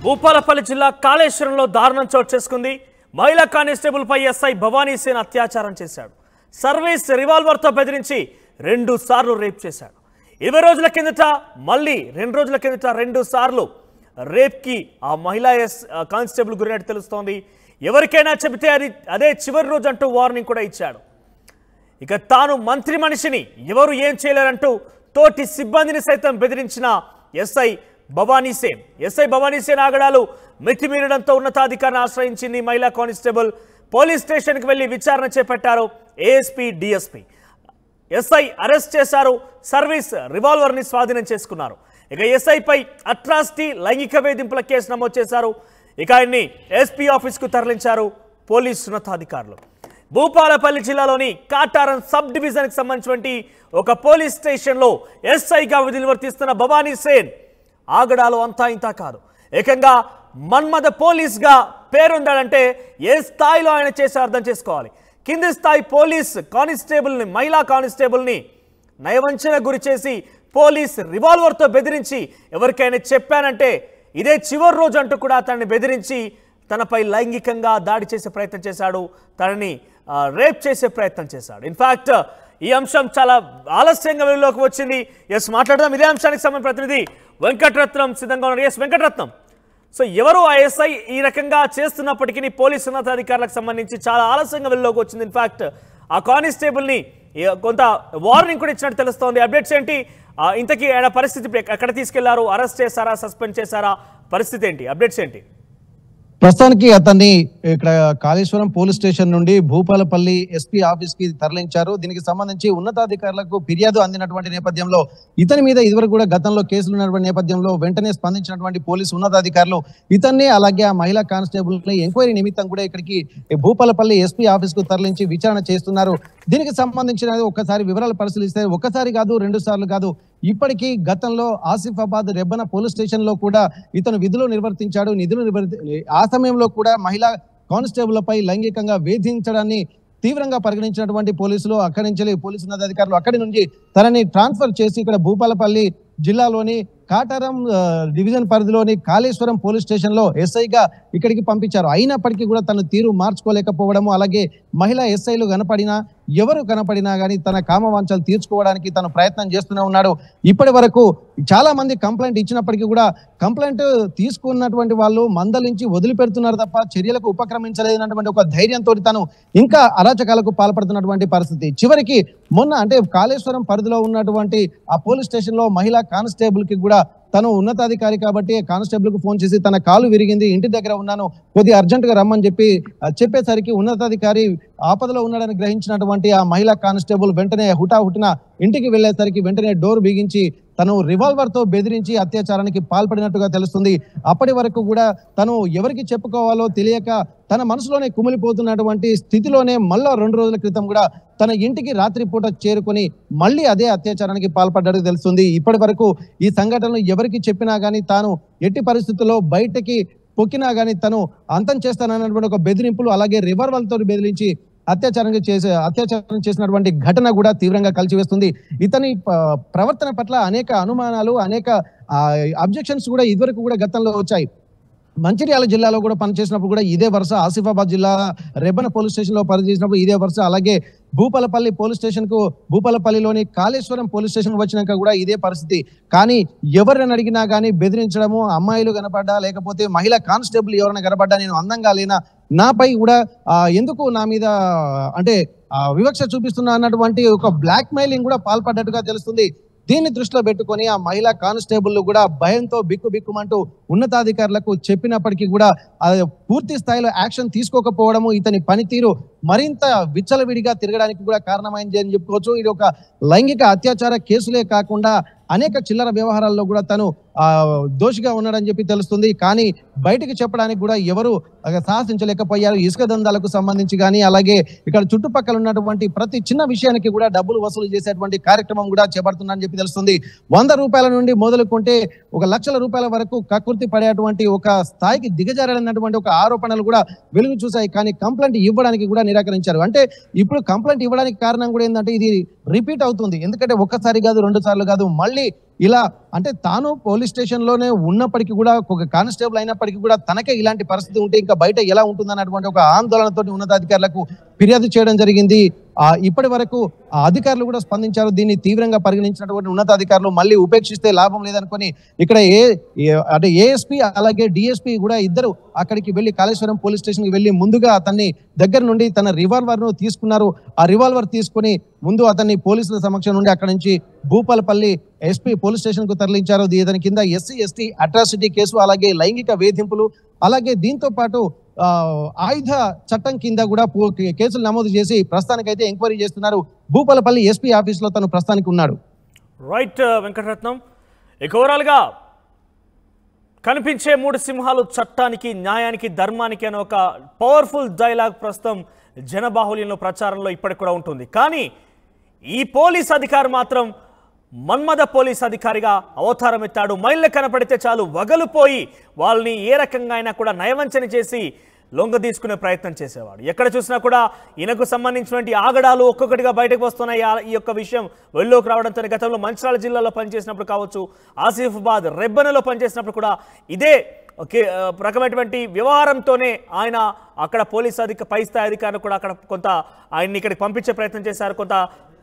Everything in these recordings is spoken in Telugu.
భూపాలపల్లి జిల్లా కాళేశ్వరంలో దారుణం చోటు చేసుకుంది. మహిళా కానిస్టేబుల్ పై ఎస్ఐ భవానీ సేన్ అత్యాచారం చేశాడు. సర్వీస్ రివాల్వర్తో బెదిరించి 2 సార్లు రేప్ చేశాడు. 20 రోజుల కిందట మళ్ళీ 2 రోజుల కిందట 2 సార్లు రేప్కి ఆ మహిళా కానిస్టేబుల్ గురైనట్టు తెలుస్తోంది. ఎవరికైనా చెబితే అదే చివరి రోజు అంటూ వార్నింగ్ కూడా ఇచ్చాడు. ఇక తాను మంత్రి మనిషిని ఎవరు ఏం చేయలేరంటూ తోటి సిబ్బందిని సైతం బెదిరించిన ఎస్ఐ భవానీ సేన్ ఆగడాలు మితిమీరడంతో ఉన్నతాధికారిని ఆశ్రయించింది మహిళా కానిస్టేబుల్. పోలీస్ స్టేషన్కి వెళ్లి విచారణ చేపట్టారు ఏఎస్పీ, డిఎస్పీ. ఎస్ఐ అరెస్ట్ చేశారు. సర్వీస్ రివాల్వర్ని స్వాధీనం చేసుకున్నారు. ఇక ఎస్ఐపై అట్రాసిటీ, లైంగిక వేధింపుల కేసు నమోదు చేశారు. ఇక ఆయన్ని ఎస్పీ ఆఫీస్కు తరలించారు పోలీసు ఉన్నతాధికారులు. భూపాలపల్లి జిల్లాలోని కాటారం సబ్ డివిజన్కి సంబంధించినటువంటి ఒక పోలీస్ స్టేషన్లో ఎస్ఐగా విధులు నిర్వర్తిస్తున్న భవానీ సేన్ ఆగడాలు అంతా ఇంతా కాదు. ఏకంగా మన్మథ పోలీస్గా పేరొందాడంటే ఏ స్థాయిలో ఆయన చేసి అర్థం చేసుకోవాలి. కింది స్థాయి పోలీస్ కానిస్టేబుల్ని, మహిళా కానిస్టేబుల్ని నయవంచన గురి చేసి పోలీస్ రివాల్వర్తో బెదిరించి ఎవరికైనా చెప్పానంటే ఇదే చివరి రోజు అంటూ కూడా తనని బెదిరించి తనపై లైంగికంగా దాడి చేసే ప్రయత్నం చేశాడు. తనని రేప్ చేసే ప్రయత్నం చేశాడు. ఇన్ఫ్యాక్ట్ ఈ అంశం చాలా ఆలస్యంగా వెలుగులోకి వచ్చింది. మాట్లాడదాం. ఇదే అంశానికి సంబంధించిన ప్రతినిధి వెంకటరత్నం సిద్ధంగా ఉన్నారు. వెంకటరత్నం, సో ఎవరు ఆ ఎస్ఐ ఈ రకంగా చేస్తున్నప్పటికీ పోలీసు ఉన్నతాధికారులకు సంబంధించి చాలా ఆలస్యంగా వెలుగులోకి వచ్చింది. ఇన్ఫ్యాక్ట్ ఆ కానిస్టేబుల్ని కొంత వార్నింగ్ కూడా ఇచ్చినట్టు తెలుస్తోంది. అప్డేట్స్ ఏంటి? ఇంతకీ ఆయన పరిస్థితి ఎక్కడ తీసుకెళ్లారు? అరెస్ట్ చేశారా? సస్పెండ్ చేశారా? పరిస్థితి ఏంటి? అప్డేట్స్ ఏంటి? ప్రస్తుతానికి అతన్ని ఇక్కడ కాళేశ్వరం పోలీస్ స్టేషన్ నుండి భూపాలపల్లి ఎస్పీ ఆఫీస్ కి తరలించారు. దీనికి సంబంధించి ఉన్నతాధికారులకు ఫిర్యాదు అందినటువంటి నేపథ్యంలో ఇతని మీద ఇదివరకు కూడా గతంలో కేసులు ఉన్నటువంటి నేపథ్యంలో వెంటనే స్పందించినటువంటి పోలీసు ఉన్నతాధికారులు ఇతన్ని అలాగే ఆ మహిళా కానిస్టేబుల్ ని ఎంక్వైరీ నిమిత్తం కూడా ఇక్కడికి భూపాలపల్లి ఎస్పీ ఆఫీస్ కు తరలించి విచారణ చేస్తున్నారు. దీనికి సంబంధించిన ఒక్కసారి వివరాలు పరిశీలిస్తే ఒక్కసారి కాదు, 2 సార్లు కాదు, ఇప్పటికీ గతంలో ఆసిఫాబాద్ రెబ్బన పోలీస్ స్టేషన్ లో కూడా ఇతను విధులు నిర్వర్తించాడు. ఆ సమయంలో కూడా మహిళా కానిస్టేబుల్పై లైంగికంగా వేధించడాన్ని తీవ్రంగా పరిగణించినటువంటి పోలీసులు అక్కడి నుంచి పోలీసు ఉన్నతాధికారులు అక్కడి నుంచి తనని ట్రాన్స్ఫర్ చేసి ఇక్కడ భూపాలపల్లి జిల్లాలోని కాటారం డివిజన్ పరిధిలోని కాళేశ్వరం పోలీస్ స్టేషన్ లో ఎస్ఐగా ఇక్కడికి పంపించారు. అయినప్పటికీ కూడా తను తీరు మార్చుకోలేకపోవడము, అలాగే మహిళా ఎస్ఐలు ఎవరు కనపడినా కానీ తన కామవాంఛలు తీర్చుకోవడానికి తను ప్రయత్నం చేస్తూనే ఉన్నాడు. ఇప్పటి వరకు చాలా మంది కంప్లైంట్ ఇచ్చినప్పటికీ కూడా కంప్లైంట్ తీసుకున్నటువంటి వాళ్ళు మందలించి వదిలిపెడుతున్నారు తప్ప చర్యలకు ఉపక్రమించలేదన్నటువంటి ఒక ధైర్యంతో తను ఇంకా అరాచకాలకు పాల్పడుతున్నటువంటి పరిస్థితి. చివరికి మొన్న అంటే కాళేశ్వరం పరిధిలో ఉన్నటువంటి ఆ పోలీస్ స్టేషన్ లో మహిళా కానిస్టేబుల్ కి కూడా తను ఉన్నతాధికారి కాబట్టి కానిస్టేబుల్ కు ఫోన్ చేసి తన కాలు విరిగింది, ఇంటి దగ్గర ఉన్నాను, కొద్దిగా అర్జెంట్ గా రమ్మని చెప్పేసరికి ఉన్నతాధికారి ఆపదలో ఉన్నాడని గ్రహించినటువంటి ఆ మహిళా కానిస్టేబుల్ వెంటనే హుటాహుటిన ఇంటికి వెళ్లేసరికి వెంటనే డోర్ బిగించి తను రివాల్వర్ తో బెదిరించి అత్యాచారానికి పాల్పడినట్టుగా తెలుస్తుంది. అప్పటి వరకు కూడా తను ఎవరికి చెప్పుకోవాలో తెలియక తన మనసులోనే కుమిలిపోతున్నటువంటి స్థితిలోనే మళ్ళా 2 రోజుల క్రితం కూడా తన ఇంటికి రాత్రిపూట చేరుకొని మళ్ళీ అదే అత్యాచారానికి పాల్పడ్డట్టు తెలుస్తుంది. ఇప్పటి వరకు ఈ సంఘటనలు ఎవరికి చెప్పినా గానీ తాను ఎట్టి పరిస్థితుల్లో బయటకి పొక్కినా గానీ తను అంతం చేస్తానన్నటువంటి ఒక బెదిరింపులు అలాగే రివాల్వర్తో బెదిరించి అత్యాచారం చేసినటువంటి ఘటన కూడా తీవ్రంగా కలిచివేస్తుంది. ఇతని ప్రవర్తన పట్ల అనేక అనుమానాలు, అనేక అబ్జెక్షన్స్ కూడా ఇదివరకు కూడా గతంలో వచ్చాయి. మంచిర్యాల జిల్లాలో కూడా పనిచేసినప్పుడు కూడా ఇదే వరుస, ఆసిఫాబాద్ జిల్లా రెబ్బన పోలీస్ స్టేషన్ లో పనిచేసినప్పుడు ఇదే వరుస, అలాగే భూపాలపల్లి పోలీస్ స్టేషన్ కు భూపాలపల్లిలోని కాళేశ్వరం పోలీస్ స్టేషన్ వచ్చినాక కూడా ఇదే పరిస్థితి. కానీ ఎవరిని అడిగినా కానీ బెదిరించడము, అమ్మాయిలు కనపడ్డా లేకపోతే మహిళా కానిస్టేబుల్ ఎవరైనా కనపడ్డా నేను అందంగా లేనా, నాపై కూడా ఎందుకు నా మీద అంటే వివక్ష చూపిస్తున్నా అన్నటువంటి ఒక బ్లాక్ మెయిలింగ్ కూడా పాల్పడ్డట్టుగా తెలుస్తుంది. దీన్ని దృష్టిలో పెట్టుకొని ఆ మహిళా కానిస్టేబుల్ కూడా భయంతో బిక్కుబిక్కుమంటూ ఉన్నతాధికారులకు చెప్పినప్పటికీ కూడా పూర్తి స్థాయిలో యాక్షన్ తీసుకోకపోవడము ఇతని పనితీరు మరింత విచ్చలవిడిగా తిరగడానికి కూడా కారణమైంది అని చెప్పుకోవచ్చు. ఇది ఒక లైంగిక అత్యాచార కేసులే కాకుండా అనేక చిల్లర వ్యవహారాల్లో కూడా తను దోషిగా ఉన్నాడని చెప్పి తెలుస్తుంది. కానీ బయటికి చెప్పడానికి కూడా ఎవరు సాహసించలేకపోయారు. ఇసుక దందాలకు సంబంధించి కానీ అలాగే ఇక్కడ చుట్టుపక్కల ఉన్నటువంటి ప్రతి చిన్న విషయానికి కూడా డబ్బులు వసూలు చేసేటువంటి కార్యక్రమం కూడా చేపడుతుందని చెప్పి తెలుస్తుంది. 100 రూపాయల నుండి మొదలుకుంటే 1 లక్షల రూపాయల వరకు కక్కుర్తి పడేటువంటి ఒక స్థాయికి దిగజారనటువంటి ఒక ఆరోపణలు కూడా వెలుగు చూశాయి. కానీ కంప్లైంట్ ఇవ్వడానికి కూడా నిరాకరించారు. అంటే ఇప్పుడు కంప్లైంట్ ఇవ్వడానికి కారణం కూడా ఏంటంటే ఇది రిపీట్ అవుతుంది. ఎందుకంటే ఒక్కసారి కాదు, 2 సార్లు కాదు, మళ్ళీ ఇలా అంటే తాను పోలీస్ స్టేషన్ లోనే ఉన్నప్పటికీ కూడా ఒక కానిస్టేబుల్ అయినప్పటికీ కూడా తనకే ఇలాంటి పరిస్థితి ఉంటే ఇంకా బయట ఎలా ఉంటుందన్నటువంటి ఒక ఆందోళనతో ఉన్నతాధికారులకు ఫిర్యాదు చేయడం జరిగింది. ఇప్పటి వరకు అధికారులు కూడా స్పందించారు. దీన్ని తీవ్రంగా పరిగణించినటువంటి ఉన్నతాధికారులు మళ్ళీ ఉపేక్షిస్తే లాభం లేదనుకొని ఇక్కడ అంటే ఏఎస్పీ అలాగే డిఎస్పీ కూడా ఇద్దరు అక్కడికి వెళ్లి కాళేశ్వరం పోలీస్ స్టేషన్ కి వెళ్లి ముందుగా అతన్ని దగ్గర నుండి తన రివాల్వర్ ను తీసుకున్నారు. ఆ రివాల్వర్ తీసుకుని ముందు అతన్ని పోలీసుల సమక్షం నుండి అక్కడి నుంచి భూపాలపల్లి ఎస్పీ పోలీస్ స్టేషన్ కు తరలించారు. దీని కింద ఎస్సీ ఎస్టీ అట్రాసిటీ కేసు అలాగే లైంగిక వేధింపులు అలాగే దీంతో పాటు ఆయుధ చట్టం కింద కూడా కేసులు నమోదు చేసి ప్రస్తుతానికైతే ఎంక్వైరీ చేస్తున్నారు. భూపాలపల్లి ఎస్పీ ఆఫీస్ లో తను ప్రస్తుతానికి ఉన్నాడు. రైట్ వెంకటరత్నం, ఇక ఓవరాల్ గా కనిపించే మూడు సింహాలు చట్టానికి న్యాయానికి ధర్మానికి అనే ఒక పవర్ఫుల్ డైలాగ్ ప్రస్తుతం జనబాహుల్యంలో ప్రచారంలో ఇప్పటికి కూడా ఉంటుంది. కానీ ఈ పోలీస్ అధికారి మాత్రం మన్మథ పోలీస్ అధికారిగా అవతారం ఎత్తాడు. మహిళలు కనపడితే చాలు వగలుపోయి వాళ్ళని ఏ రకంగా అయినా కూడా నయవంచన చేసి లొంగ తీసుకునే ప్రయత్నం చేసేవాడు. ఎక్కడ చూసినా కూడా ఈయనకు సంబంధించినటువంటి ఆగడాలు ఒక్కొక్కటిగా బయటకు వస్తున్నాయి. ఈ యొక్క విషయం వెల్లోకి రావడంతో గతంలో మంచిర్యాల జిల్లాలో పనిచేసినప్పుడు కావచ్చు, ఆసిఫాబాద్ రెబ్బెనలో పనిచేసినప్పుడు కూడా ఇదే రకమైనటువంటి వ్యవహారంతోనే ఆయన అక్కడ పోలీస్ పై స్థాయి అధికారులు కూడా అక్కడ కొంత ఆయన్ని ఇక్కడికి పంపించే ప్రయత్నం చేశారు. కొంత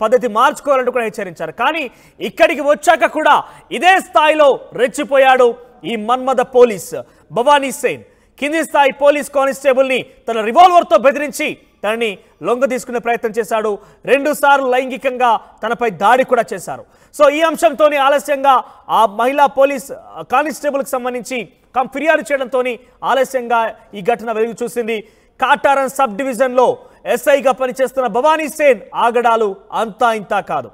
పద్ధతి మార్చుకోవాలంటూ కూడా హెచ్చరించారు. కానీ ఇక్కడికి వచ్చాక కూడా ఇదే స్థాయిలో రెచ్చిపోయాడు ఈ మన్మథ పోలీస్ భవానీ సేన్. కింది స్థాయి పోలీస్ కానిస్టేబుల్ని తన రివాల్వర్తో బెదిరించి తనని లొంగ తీసుకునే ప్రయత్నం చేశాడు. 2 సార్లు లైంగికంగా తనపై దాడి కూడా చేశారు. సో ఈ అంశంతోనే ఆలస్యంగా ఆ మహిళా పోలీస్ కానిస్టేబుల్కి సంబంధించి ఫిర్యాదు చేయడంతో ఆలస్యంగా ఈ ఘటన వెలుగు చూసింది. కాటారం సబ్ డివిజన్లో ఎస్ఐగా పనిచేస్తున్న భవానీ సేన్ ఆగడాలు అంతా ఇంతా కాదు.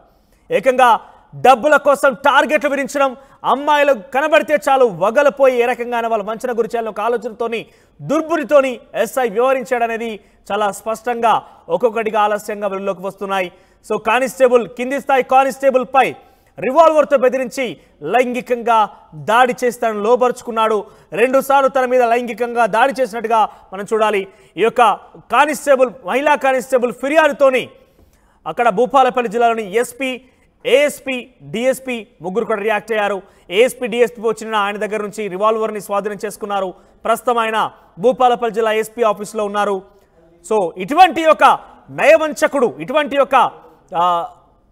ఏకంగా డబ్బుల కోసం టార్గెట్లు విధించడం, అమ్మాయిలు కనబడితే చాలు వగలపోయి ఏ రకంగా వాళ్ళ వంచన గురి చేయాలని ఒక ఆలోచనతోని దుర్బురితోని ఎస్ఐ వ్యవహరించాడు అనేది చాలా స్పష్టంగా ఒక్కొక్కటిగా ఆలస్యంగా వెలుగులోకి వస్తున్నాయి. సో కానిస్టేబుల్ కింది స్థాయి కానిస్టేబుల్ పై రివాల్వర్తో బెదిరించి లైంగికంగా దాడి చేస్తానని లోపరుచుకున్నాడు. 2 సార్లు తన మీద లైంగికంగా దాడి చేసినట్టుగా మనం చూడాలి. ఈ యొక్క కానిస్టేబుల్ మహిళా కానిస్టేబుల్ ఫిర్యాదుతోని అక్కడ భూపాలపల్లి జిల్లాలోని ఎస్పీ, ఏఎస్పీ, డిఎస్పీ ముగ్గురు కూడా రియాక్ట్ అయ్యారు. ఏఎస్పీ, డిఎస్పీ వచ్చిన ఆయన దగ్గర నుంచి రివాల్వర్ని స్వాధీనం చేసుకున్నారు. ప్రస్తుతం ఆయన భూపాలపల్లి జిల్లా ఎస్పీ ఆఫీస్లో ఉన్నారు. సో ఇటువంటి ఒక నయవంచకుడు, ఇటువంటి ఒక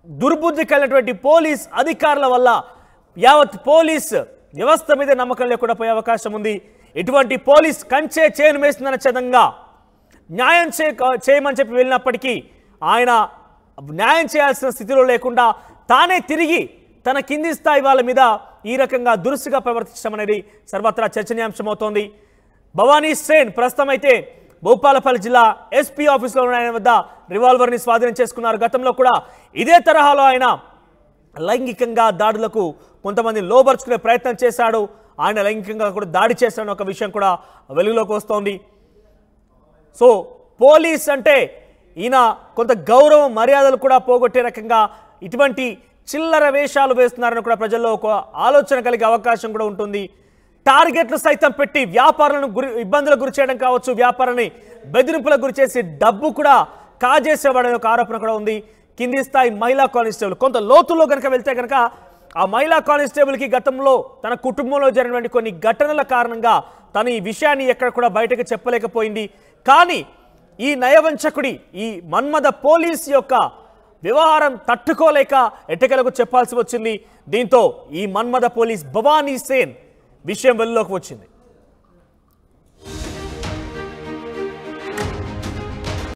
దుర్బుద్ధి కలిగినటువంటి పోలీస్ అధికారుల వల్ల యావత్ పోలీస్ వ్యవస్థ మీద నమ్మకం లేకుండా పోయే అవకాశం ఉంది. ఇటువంటి పోలీస్ కంచే చేను వేసిందన్న చదంగా న్యాయం చేయమని చెప్పి వెళ్ళినప్పటికీ ఆయన న్యాయం చేయాల్సిన స్థితిలో లేకుండా తానే తిరిగి తన కింది స్థాయి వాళ్ళ మీద ఈ రకంగా దురుసుగా ప్రవర్తించడం అనేది సర్వత్రా చర్చనీయాంశమవుతోంది. భవానీ సేన్ ప్రస్తుతం అయితే భూపాలపల్లి జిల్లా ఎస్పీ ఆఫీస్లో ఉన్న ఆయన వద్ద రివాల్వర్ని స్వాధీనం చేసుకున్నారు. గతంలో కూడా ఇదే తరహాలో ఆయన లైంగికంగా దాడులకు కొంతమంది లోబర్చుకునే ప్రయత్నం చేశాడు. ఆయన లైంగికంగా కూడా దాడి చేశాడని ఒక విషయం కూడా వెలుగులోకి వస్తోంది. సో పోలీస్ అంటే ఈయన కొంత గౌరవం మర్యాదలు కూడా పోగొట్టే రకంగా ఇటువంటి చిల్లర వేషాలు వేస్తున్నారని కూడా ప్రజల్లో ఒక ఆలోచన కలిగే అవకాశం కూడా ఉంటుంది. టార్గెట్లు సైతం పెట్టి వ్యాపారులను ఇబ్బందులకు గురి చేయడం కావచ్చు, వ్యాపారాన్ని బెదిరింపులకు గురి చేసి డబ్బు కూడా కాజేసేవాడనే ఒక ఆరోపణ కూడా ఉంది. కింది స్థాయి మహిళా కానిస్టేబుల్ కొంత లోతుల్లో కనుక వెళ్తే కనుక ఆ మహిళా కానిస్టేబుల్కి గతంలో తన కుటుంబంలో జరిగినటువంటి కొన్ని ఘటనల కారణంగా తను ఈ విషయాన్ని ఎక్కడ కూడా బయటకు చెప్పలేకపోయింది. కానీ ఈ నయవంచకుడి ఈ మన్మథ పోలీస్ యొక్క వ్యవహారం తట్టుకోలేక ఎట్టకేలకు చెప్పాల్సి వచ్చింది. దీంతో ఈ మన్మథ పోలీస్ భవానీ సేన్ విషయం వెలుగులోకి వచ్చింది.